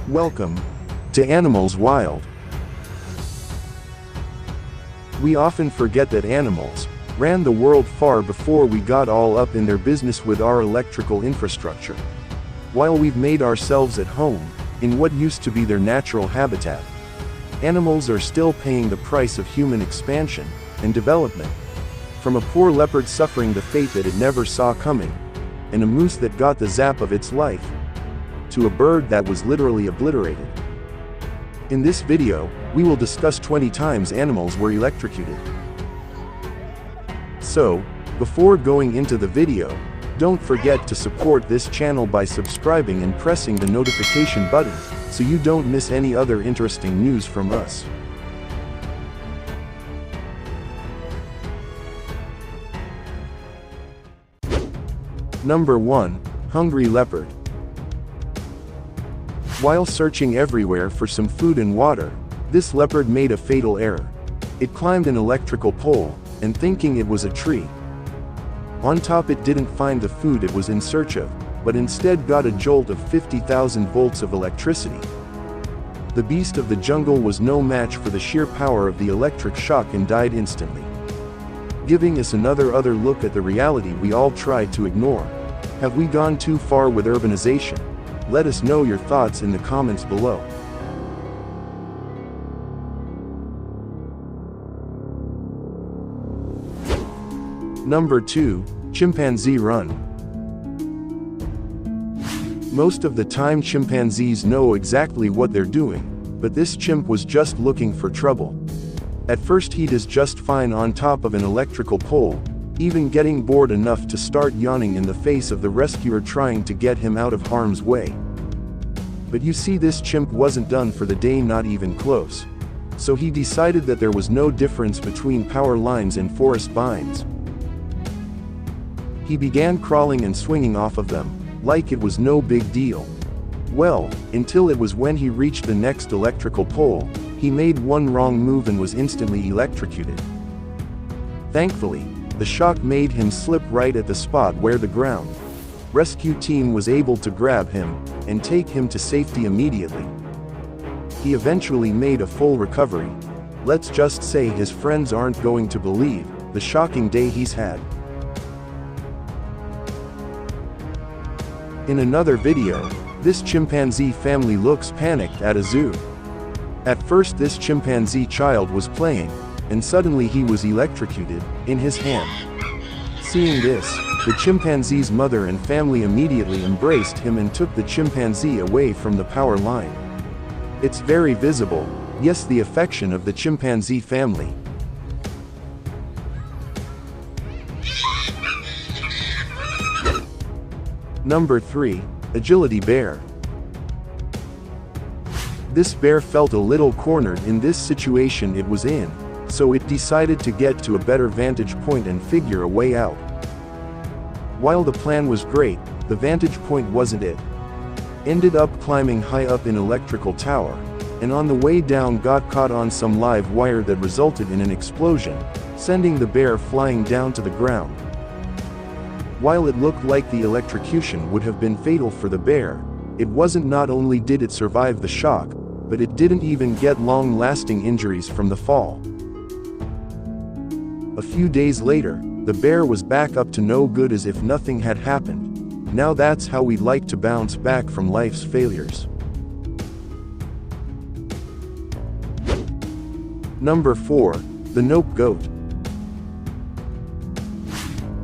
Welcome to Animals Wild. We often forget that animals ran the world far before we got all up in their business with our electrical infrastructure. While we've made ourselves at home in what used to be their natural habitat, animals are still paying the price of human expansion and development. From a poor leopard suffering the fate that it never saw coming, and a moose that got the zap of its life, to a bird that was literally obliterated. In this video, we will discuss 20 times animals were electrocuted. So, before going into the video, don't forget to support this channel by subscribing and pressing the notification button, so you don't miss any other interesting news from us. Number 1. Hungry leopard. While searching everywhere for some food and water, this leopard made a fatal error. It climbed an electrical pole, and thinking it was a tree. On top it didn't find the food it was in search of, but instead got a jolt of 50,000 volts of electricity. The beast of the jungle was no match for the sheer power of the electric shock and died instantly. Giving us another look at the reality we all try to ignore. Have we gone too far with urbanization? Let us know your thoughts in the comments below. Number 2. Chimpanzee run. Most of the time chimpanzees know exactly what they're doing, but this chimp was just looking for trouble. At first he does just fine on top of an electrical pole, even getting bored enough to start yawning in the face of the rescuer trying to get him out of harm's way. But you see, this chimp wasn't done for the day, not even close. So he decided that there was no difference between power lines and forest vines. He began crawling and swinging off of them, like it was no big deal. Well, until it was when he reached the next electrical pole, he made one wrong move and was instantly electrocuted. Thankfully, the shock made him slip right at the spot where the ground rescue team was able to grab him and take him to safety immediately. He eventually made a full recovery. Let's just say his friends aren't going to believe the shocking day he's had. In another video, this chimpanzee family looks panicked at a zoo. At first this chimpanzee child was playing, and suddenly he was electrocuted in his hand. Seeing this, the chimpanzee's mother and family immediately embraced him and took the chimpanzee away from the power line. It's very visible, yes, the affection of the chimpanzee family. Number 3. Agility bear. This bear felt a little cornered in this situation it was in, so it decided to get to a better vantage point and figure a way out. While the plan was great, the vantage point wasn't it. Ended up climbing high up an electrical tower, and on the way down got caught on some live wire that resulted in an explosion, sending the bear flying down to the ground. While it looked like the electrocution would have been fatal for the bear, it wasn't. Not only did it survive the shock, but it didn't even get long-lasting injuries from the fall. A few days later, the bear was back up to no good as if nothing had happened. Now that's how we like to bounce back from life's failures. Number 4. The Nope Goat.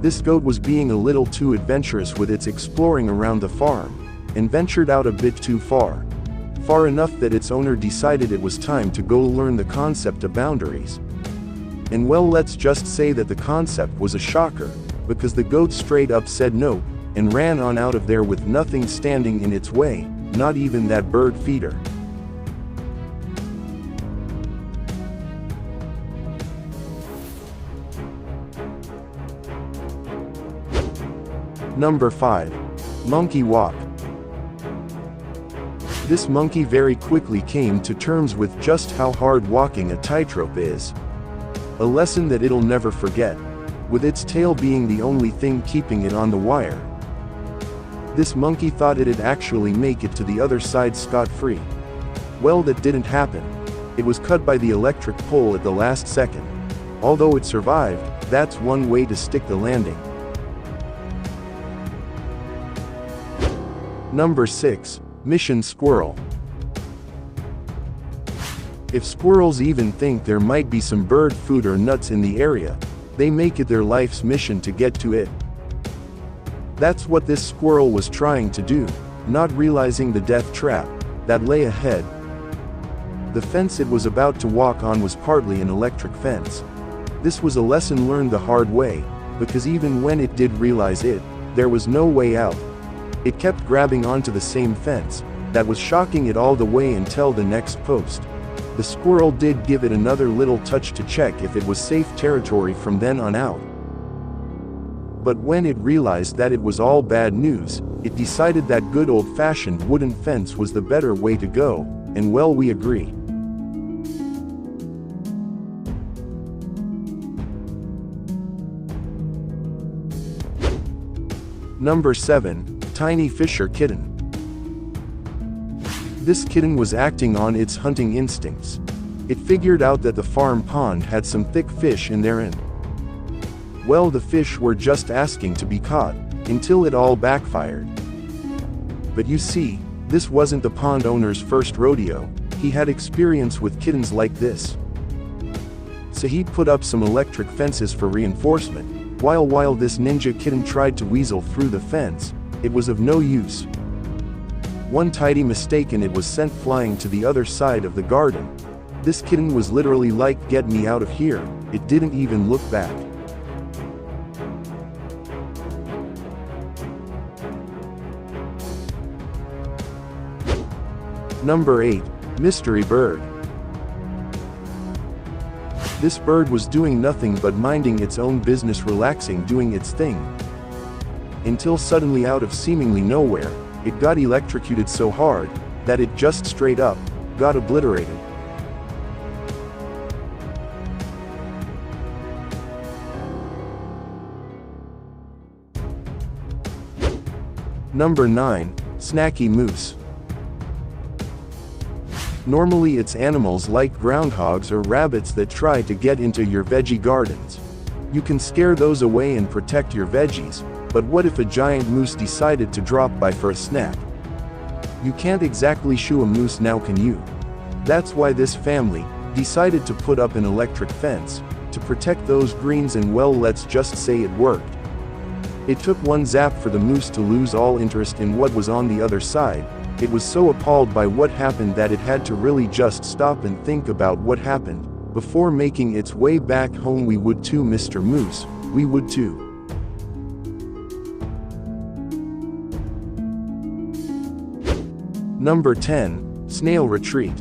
This goat was being a little too adventurous with its exploring around the farm, and ventured out a bit too far. Far enough that its owner decided it was time to go learn the concept of boundaries. And well, let's just say that the concept was a shocker, because the goat straight up said no, and ran on out of there with nothing standing in its way, not even that bird feeder. Number 5. Monkey walk. This monkey very quickly came to terms with just how hard walking a tightrope is. A lesson that it'll never forget, with its tail being the only thing keeping it on the wire. This monkey thought it'd actually make it to the other side scot-free. Well, that didn't happen. It was cut by the electric pole at the last second. Although it survived, that's one way to stick the landing. Number 6. Mission Squirrel. If squirrels even think there might be some bird food or nuts in the area, they make it their life's mission to get to it. That's what this squirrel was trying to do, not realizing the death trap that lay ahead. The fence it was about to walk on was partly an electric fence. This was a lesson learned the hard way, because even when it did realize it, there was no way out. It kept grabbing onto the same fence, that was shocking it all the way until the next post. The squirrel did give it another little touch to check if it was safe territory from then on out. But when it realized that it was all bad news, it decided that good old-fashioned wooden fence was the better way to go, and well, we agree. Number 7. Tiny Fisher Kitten. This kitten was acting on its hunting instincts. It figured out that the farm pond had some thick fish in there and, well, the fish were just asking to be caught, until it all backfired. But you see, this wasn't the pond owner's first rodeo. He had experience with kittens like this. So he'd put up some electric fences for reinforcement. While this ninja kitten tried to weasel through the fence, it was of no use. One tidy mistake and it was sent flying to the other side of the garden. This kitten was literally like, "Get me out of here." It didn't even look back. Number 8. Mystery Bird. This bird was doing nothing but minding its own business, relaxing, doing its thing. Until suddenly, out of seemingly nowhere, it got electrocuted so hard that it just straight up got obliterated. Number 9. Snacky Moose. Normally it's animals like groundhogs or rabbits that try to get into your veggie gardens. You can scare those away and protect your veggies, but what if a giant moose decided to drop by for a snack? You can't exactly shoo a moose now, can you? That's why this family decided to put up an electric fence to protect those greens, and well, let's just say it worked. It took one zap for the moose to lose all interest in what was on the other side. It was so appalled by what happened that it had to really just stop and think about what happened before making its way back home. We would too, Mr. Moose, we would too. Number 10. Snail Retreat.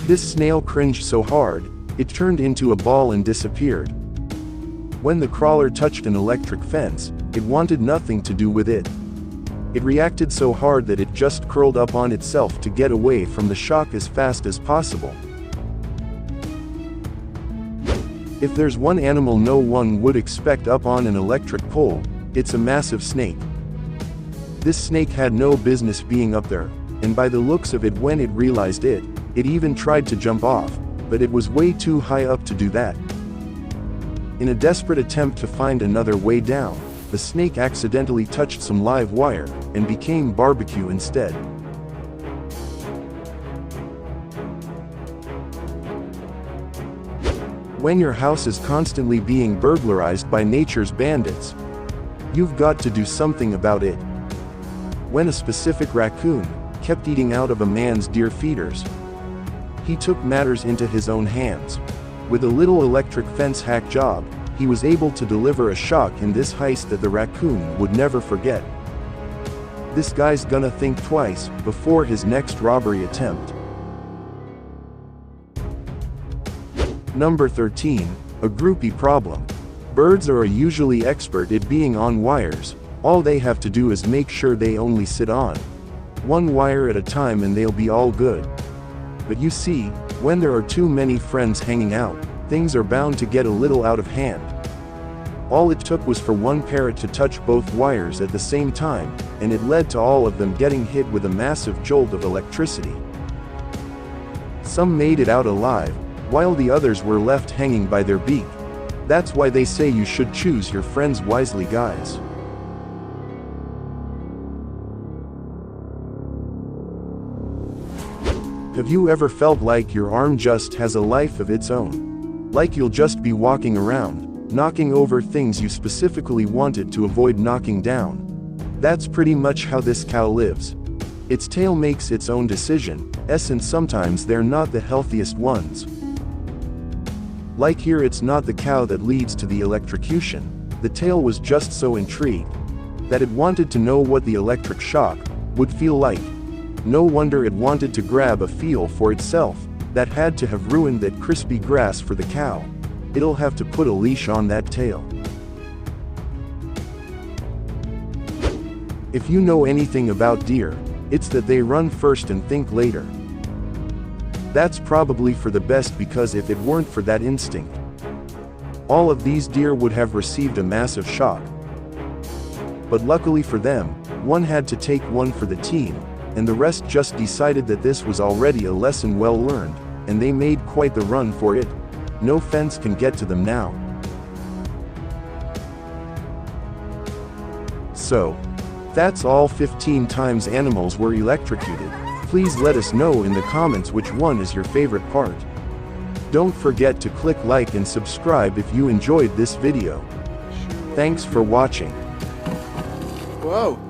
This snail cringed so hard, it turned into a ball and disappeared. When the crawler touched an electric fence, it wanted nothing to do with it. It reacted so hard that it just curled up on itself to get away from the shock as fast as possible. If there's one animal no one would expect up on an electric pole, it's a massive snake. This snake had no business being up there, and by the looks of it, when it realized it even tried to jump off, but it was way too high up to do that. In a desperate attempt to find another way down, the snake accidentally touched some live wire and became barbecue instead. When your house is constantly being burglarized by nature's bandits, you've got to do something about it. When a specific raccoon kept eating out of a man's deer feeders, he took matters into his own hands. With a little electric fence hack job, he was able to deliver a shock in this heist that the raccoon would never forget. This guy's gonna think twice before his next robbery attempt. Number 13. A groupie problem. Birds are usually expert at being on wires. All they have to do is make sure they only sit on one wire at a time and they'll be all good. But you see, when there are too many friends hanging out, things are bound to get a little out of hand. All it took was for one parrot to touch both wires at the same time, and it led to all of them getting hit with a massive jolt of electricity. Some made it out alive, while the others were left hanging by their beak. That's why they say you should choose your friends wisely, guys. Have you ever felt like your arm just has a life of its own? Like you'll just be walking around, knocking over things you specifically wanted to avoid knocking down? That's pretty much how this cow lives. Its tail makes its own decision, and sometimes they're not the healthiest ones. Like here, it's not the cow that leads to the electrocution. The tail was just so intrigued that it wanted to know what the electric shock would feel like. No wonder it wanted to grab a feel for itself. That had to have ruined that crispy grass for the cow. It'll have to put a leash on that tail. If you know anything about deer, it's that they run first and think later. That's probably for the best, because if it weren't for that instinct, all of these deer would have received a massive shock. But luckily for them, one had to take one for the team, and the rest just decided that this was already a lesson well learned, and they made quite the run for it. No fence can get to them now. So, that's all 15 times animals were electrocuted. Please let us know in the comments which one is your favorite part. Don't forget to click like and subscribe if you enjoyed this video. Thanks for watching. Whoa.